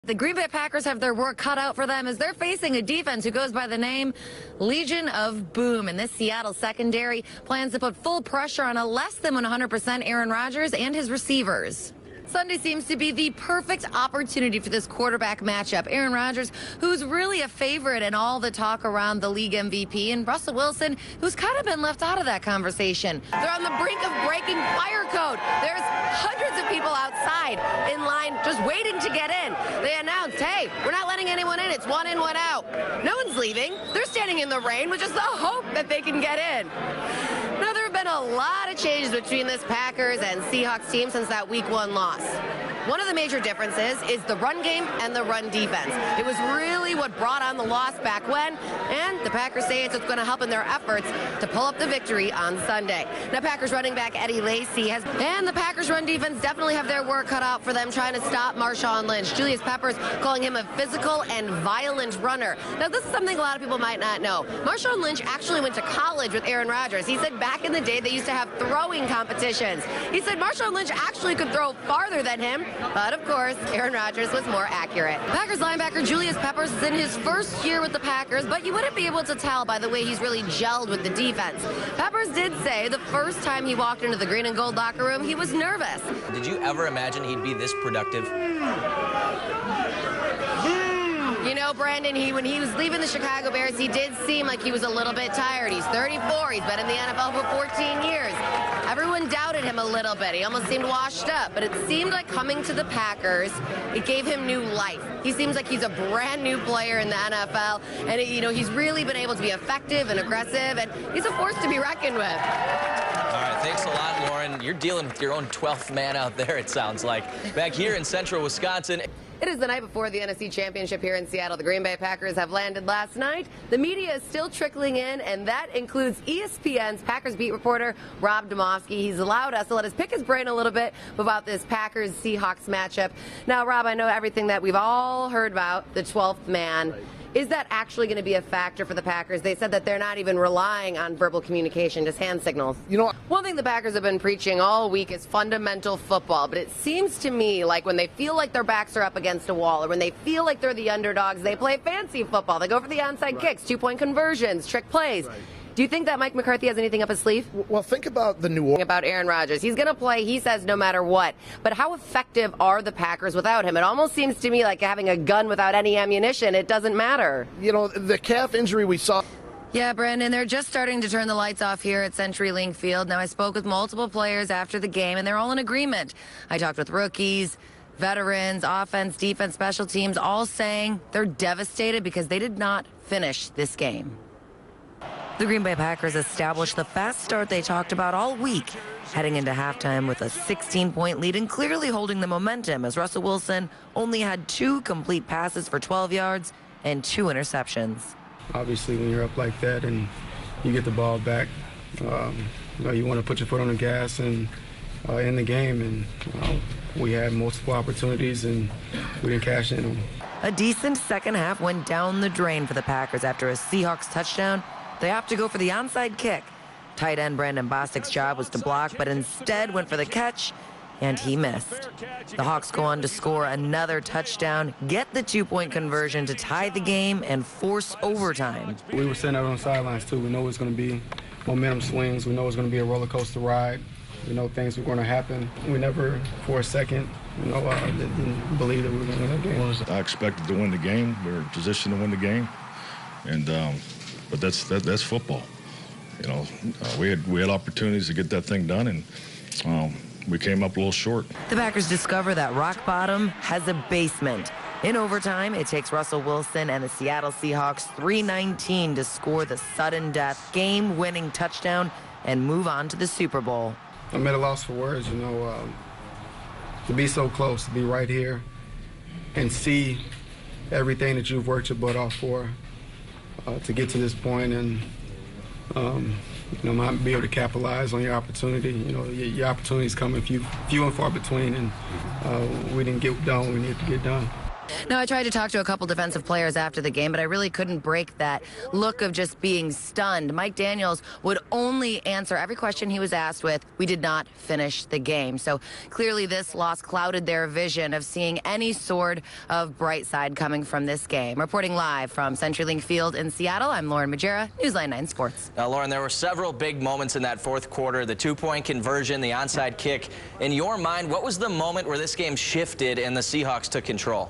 The Green Bay Packers have their work cut out for them as they're facing a defense who goes by the name Legion of Boom. And this Seattle secondary plans to put full pressure on a less than 100% Aaron Rodgers and his receivers. Sunday seems to be the perfect opportunity for this quarterback matchup. Aaron Rodgers, who's really a favorite in all the talk around the league MVP, and Russell Wilson, who's kind of been left out of that conversation. They're on the brink of breaking fire code. There's hundreds of people outside in line just waiting to get in. They announced, hey, we're not letting anyone in. It's one in, one out. No one's leaving. They're standing in the rain with just the hope that they can get in. Now, there have been a lot of changes between this Packers and Seahawks team since that Week 1 loss. One of the major differences is the run game and the run defense. It was really what brought on the loss back when, and the Packers say it's going to help in their efforts to pull up the victory on Sunday. Now, Packers running back Eddie Lacy and the Packers run defense definitely have their work cut out for them trying to stop Marshawn Lynch. Julius Peppers calling him a physical and violent runner. Now, this is something a lot of people might not know. Marshawn Lynch actually went to college with Aaron Rodgers. He said back in the day they used to have throwing competitions. He said Marshawn Lynch actually could throw farther than him, but of course, Aaron Rodgers was more accurate. Packers linebacker Julius Peppers is in his first year with the Packers, but you wouldn't be able to tell by the way he's really gelled with the defense. Peppers did say the first time he walked into the green and gold locker room, he was nervous. Did you ever imagine he'd be this productive? You know, Brandon, when he was leaving the Chicago Bears, he did seem like he was a little bit tired. He's 34. He's been in the NFL for 14 years. Everyone doubted him a little bit. He almost seemed washed up. But it seemed like coming to the Packers, it gave him new life. He seems like he's a brand new player in the NFL. And, he's really been able to be effective and aggressive. And he's a force to be reckoned with. All right, thanks a lot, Lauren. You're dealing with your own 12th man out there, it sounds like. Back here in central Wisconsin. It is the night before the NFC Championship here in Seattle. The Green Bay Packers have landed last night. The media is still trickling in, and that includes ESPN's Packers beat reporter, Rob Demovsky. He's allowed us to let us pick his brain a little bit about this Packers-Seahawks matchup. Now, Rob, I know everything that we've all heard about, the 12th man. Is that actually going to be a factor for the Packers? They said that they're not even relying on verbal communication, just hand signals. One thing the Packers have been preaching all week is fundamental football, but it seems to me like when they feel like their backs are up against a wall or when they feel like they're the underdogs, they play fancy football. They go for the onside kicks, two-point conversions, trick plays. Do you think that Mike McCarthy has anything up his sleeve? Well, think about the New Orleans. About Aaron Rodgers. He's going to play, he says, no matter what. But how effective are the Packers without him? It almost seems to me like having a gun without any ammunition. It doesn't matter. The calf injury we saw. Yeah, Brandon, they're just starting to turn the lights off here at CenturyLink Field. Now, I spoke with multiple players after the game, and they're all in agreement. I talked with rookies, veterans, offense, defense, special teams, all saying they're devastated because they did not finish this game. The Green Bay Packers established the fast start they talked about all week, heading into halftime with a 16-point lead and clearly holding the momentum as Russell Wilson only had 2 complete passes for 12 yards and 2 interceptions. Obviously, when you're up like that and you get the ball back, you want to put your foot on the gas and in the game. And we had multiple opportunities and we didn't cash in on them. A decent second half went down the drain for the Packers after a Seahawks touchdown. They opt to go for the onside kick. Tight end Brandon Bostic's job was to block, but instead went for the catch, and he missed. The Hawks go on to score another touchdown, get the 2-point conversion to tie the game, and force overtime. We were sitting out on the sidelines, too. We know it's going to be momentum swings. We know it's going to be a roller coaster ride. We know things were going to happen. We never, for a second, didn't believe that we were going to win that game. I expected to win the game. We were positioned to win the game, and but that's football. We had opportunities to get that thing done, and we came up a little short. The Packers discover that rock bottom has a basement. In overtime, it takes Russell Wilson and the Seattle Seahawks 3:19 to score the sudden death game-winning touchdown and move on to the Super Bowl. I'm at a loss for words, to be so close, to be right here and see everything that you've worked your butt off for, to get to this point and, might be able to capitalize on your opportunity. Your opportunities come few and far between, and we didn't get done what we needed to get done. Now, I tried to talk to a couple defensive players after the game, but I really couldn't break that look of just being stunned. Mike Daniels would only answer every question he was asked with, "We did not finish the game." So clearly this loss clouded their vision of seeing any sort of bright side coming from this game. Reporting live from CenturyLink Field in Seattle, I'm Lauren Majera, Newsline 9 Sports. Now, Lauren, there were several big moments in that fourth quarter, the two-point conversion, the onside kick. In your mind, what was the moment where this game shifted and the Seahawks took control?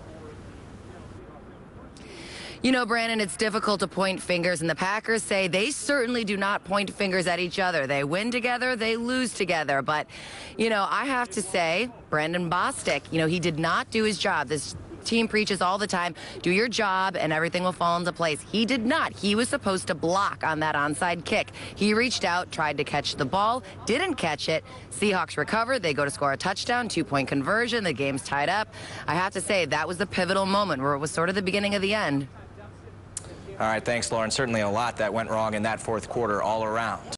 You know, Brandon, it's difficult to point fingers, and the Packers say they certainly do not point fingers at each other. They win together, they lose together. But, you know, I have to say, Brandon Bostic, you know, he did not do his job. This team preaches all the time, do your job and everything will fall into place. He did not. He was supposed to block on that onside kick. He reached out, tried to catch the ball, didn't catch it. Seahawks recovered. They go to score a touchdown, two-point conversion. The game's tied up. I have to say, that was the pivotal moment where it was sort of the beginning of the end. All right, thanks, Lauren. Certainly a lot that went wrong in that fourth quarter all around.